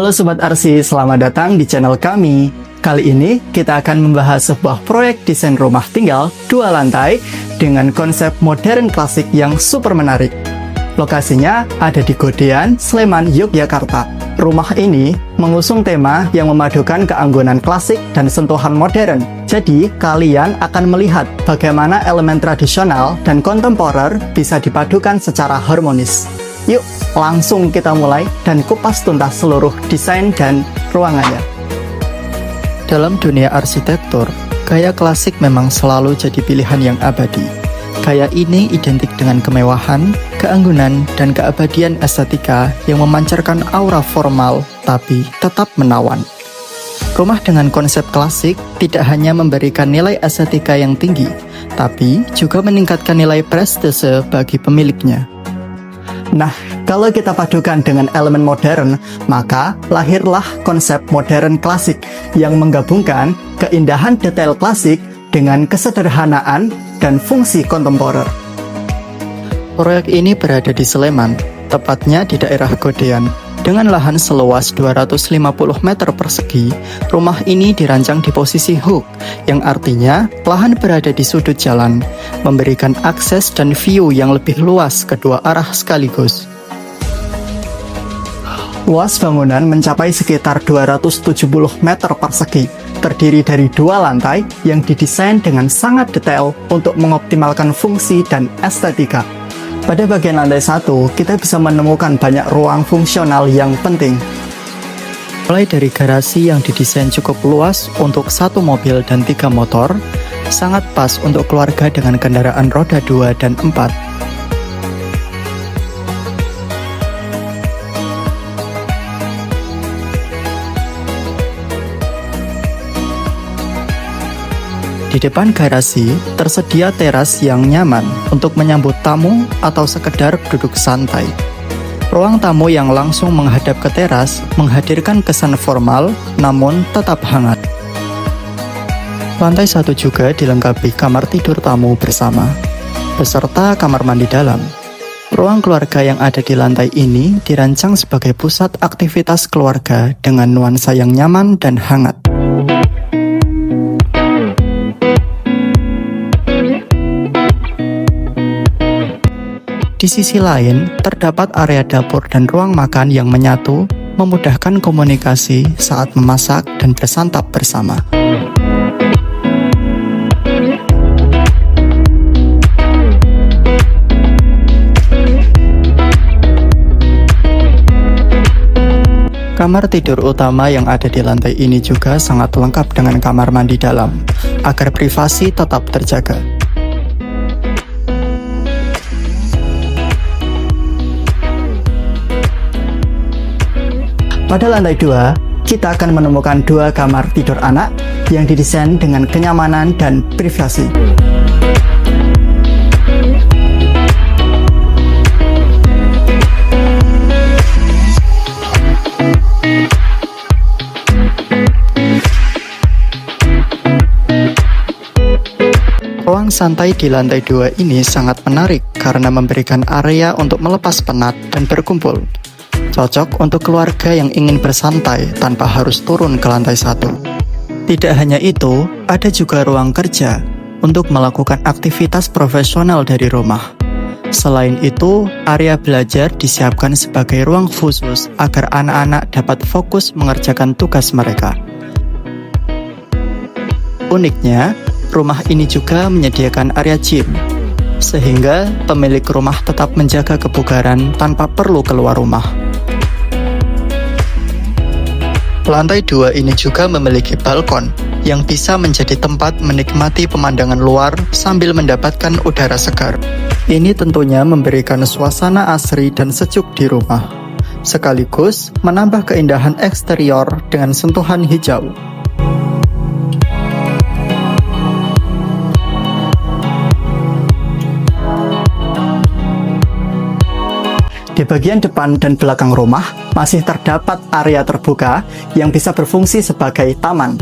Halo Sobat Arsi, selamat datang di channel kami. Kali ini kita akan membahas sebuah proyek desain rumah tinggal 2 lantai dengan konsep modern klasik yang super menarik. Lokasinya ada di Godean, Sleman, Yogyakarta. Rumah ini mengusung tema yang memadukan keanggunan klasik dan sentuhan modern. Jadi, kalian akan melihat bagaimana elemen tradisional dan kontemporer bisa dipadukan secara harmonis. Yuk, langsung kita mulai dan kupas tuntas seluruh desain dan ruangannya. Dalam dunia arsitektur, gaya klasik memang selalu jadi pilihan yang abadi. Gaya ini identik dengan kemewahan, keanggunan, dan keabadian estetika yang memancarkan aura formal tapi tetap menawan. Rumah dengan konsep klasik tidak hanya memberikan nilai estetika yang tinggi, tapi juga meningkatkan nilai prestise bagi pemiliknya. Nah, kalau kita padukan dengan elemen modern, maka lahirlah konsep modern klasik yang menggabungkan keindahan detail klasik dengan kesederhanaan dan fungsi kontemporer. Proyek ini berada di Sleman, tepatnya di daerah Godean. Dengan lahan seluas 250 meter persegi, rumah ini dirancang di posisi hook, yang artinya lahan berada di sudut jalan, memberikan akses dan view yang lebih luas kedua arah sekaligus. Luas bangunan mencapai sekitar 270 meter persegi, terdiri dari 2 lantai yang didesain dengan sangat detail untuk mengoptimalkan fungsi dan estetika. Pada bagian lantai 1, kita bisa menemukan banyak ruang fungsional yang penting. Mulai dari garasi yang didesain cukup luas untuk 1 mobil dan 3 motor, sangat pas untuk keluarga dengan kendaraan roda 2 dan 4. Di depan garasi, tersedia teras yang nyaman untuk menyambut tamu atau sekedar duduk santai. Ruang tamu yang langsung menghadap ke teras menghadirkan kesan formal namun tetap hangat. Lantai 1 juga dilengkapi kamar tidur tamu bersama, beserta kamar mandi dalam. Ruang keluarga yang ada di lantai ini dirancang sebagai pusat aktivitas keluarga dengan nuansa yang nyaman dan hangat. Di sisi lain, terdapat area dapur dan ruang makan yang menyatu, memudahkan komunikasi saat memasak dan bersantap bersama. Kamar tidur utama yang ada di lantai ini juga sangat lengkap dengan kamar mandi dalam, agar privasi tetap terjaga. Pada lantai 2, kita akan menemukan 2 kamar tidur anak yang didesain dengan kenyamanan dan privasi. Ruang santai di lantai 2 ini sangat menarik karena memberikan area untuk melepas penat dan berkumpul. Cocok untuk keluarga yang ingin bersantai tanpa harus turun ke lantai 1. Tidak hanya itu, ada juga ruang kerja untuk melakukan aktivitas profesional dari rumah. Selain itu, area belajar disiapkan sebagai ruang khusus agar anak-anak dapat fokus mengerjakan tugas mereka. Uniknya, rumah ini juga menyediakan area gym, sehingga pemilik rumah tetap menjaga kebugaran tanpa perlu keluar rumah. Lantai 2 ini juga memiliki balkon yang bisa menjadi tempat menikmati pemandangan luar sambil mendapatkan udara segar. Ini tentunya memberikan suasana asri dan sejuk di rumah, sekaligus menambah keindahan eksterior dengan sentuhan hijau. Di bagian depan dan belakang rumah masih terdapat area terbuka yang bisa berfungsi sebagai taman.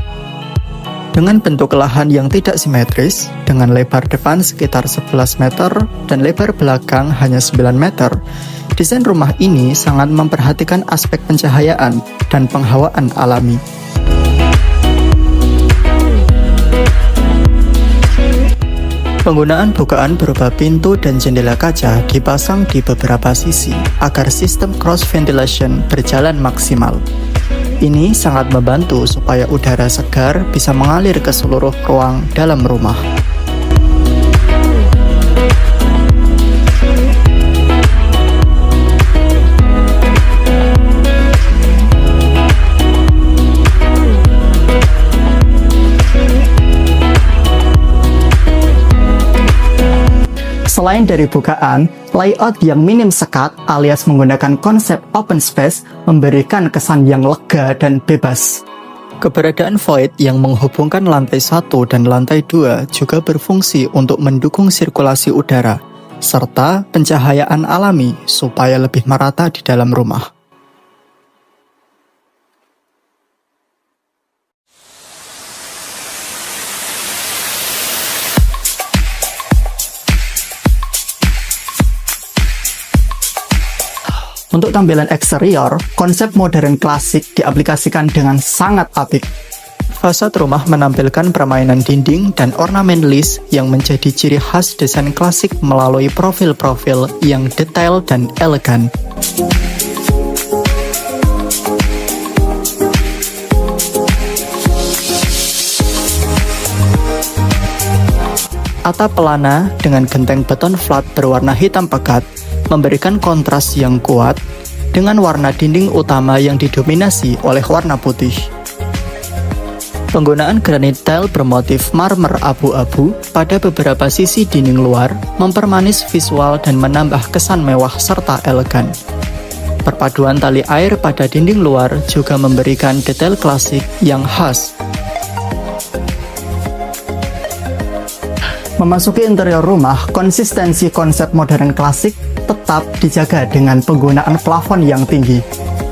Dengan bentuk lahan yang tidak simetris, dengan lebar depan sekitar 11 meter dan lebar belakang hanya 9 meter, Desain rumah ini sangat memperhatikan aspek pencahayaan dan penghawaan alami. Penggunaan bukaan berupa pintu dan jendela kaca dipasang di beberapa sisi agar sistem cross ventilation berjalan maksimal. Ini sangat membantu supaya udara segar bisa mengalir ke seluruh ruang dalam rumah. Selain dari bukaan, layout yang minim sekat alias menggunakan konsep open space memberikan kesan yang lega dan bebas. Keberadaan void yang menghubungkan lantai 1 dan lantai 2 juga berfungsi untuk mendukung sirkulasi udara, serta pencahayaan alami supaya lebih merata di dalam rumah. Untuk tampilan eksterior, konsep modern klasik diaplikasikan dengan sangat apik. Fasad rumah menampilkan permainan dinding dan ornamen list yang menjadi ciri khas desain klasik melalui profil-profil yang detail dan elegan. Atap pelana dengan genteng beton flat berwarna hitam pekat memberikan kontras yang kuat dengan warna dinding utama yang didominasi oleh warna putih. Penggunaan granit tile bermotif marmer abu-abu pada beberapa sisi dinding luar mempermanis visual dan menambah kesan mewah serta elegan. Perpaduan tali air pada dinding luar juga memberikan detail klasik yang khas. Memasuki interior rumah, konsistensi konsep modern klasik tetap dijaga dengan penggunaan plafon yang tinggi.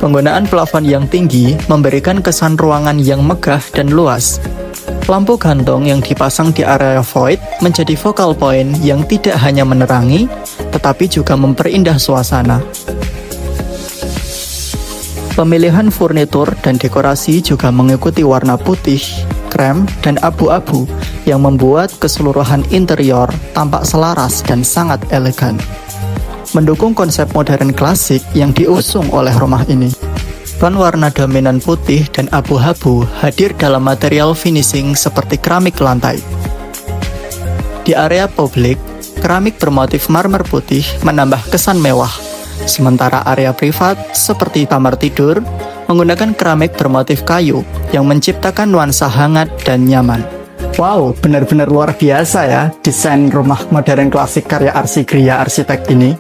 Penggunaan plafon yang tinggi memberikan kesan ruangan yang megah dan luas. Lampu gantung yang dipasang di area void menjadi focal point yang tidak hanya menerangi, tetapi juga memperindah suasana. Pemilihan furnitur dan dekorasi juga mengikuti warna putih, krem, dan abu-abu yang membuat keseluruhan interior tampak selaras dan sangat elegan, mendukung konsep modern klasik yang diusung oleh rumah ini. Tone warna dominan putih dan abu-abu hadir dalam material finishing seperti keramik lantai. Di area publik, keramik bermotif marmer putih menambah kesan mewah, sementara area privat seperti kamar tidur menggunakan keramik bermotif kayu yang menciptakan nuansa hangat dan nyaman. Wow, benar-benar luar biasa ya desain rumah modern klasik karya Arsy Gria Arsitek ini.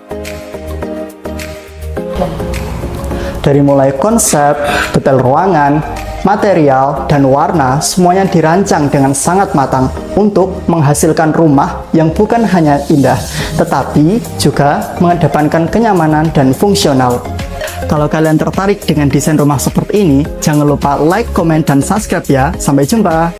Dari mulai konsep, detail ruangan, material, dan warna, semuanya dirancang dengan sangat matang untuk menghasilkan rumah yang bukan hanya indah, tetapi juga mengedepankan kenyamanan dan fungsional. Kalau kalian tertarik dengan desain rumah seperti ini, jangan lupa like, komen, dan subscribe ya. Sampai jumpa!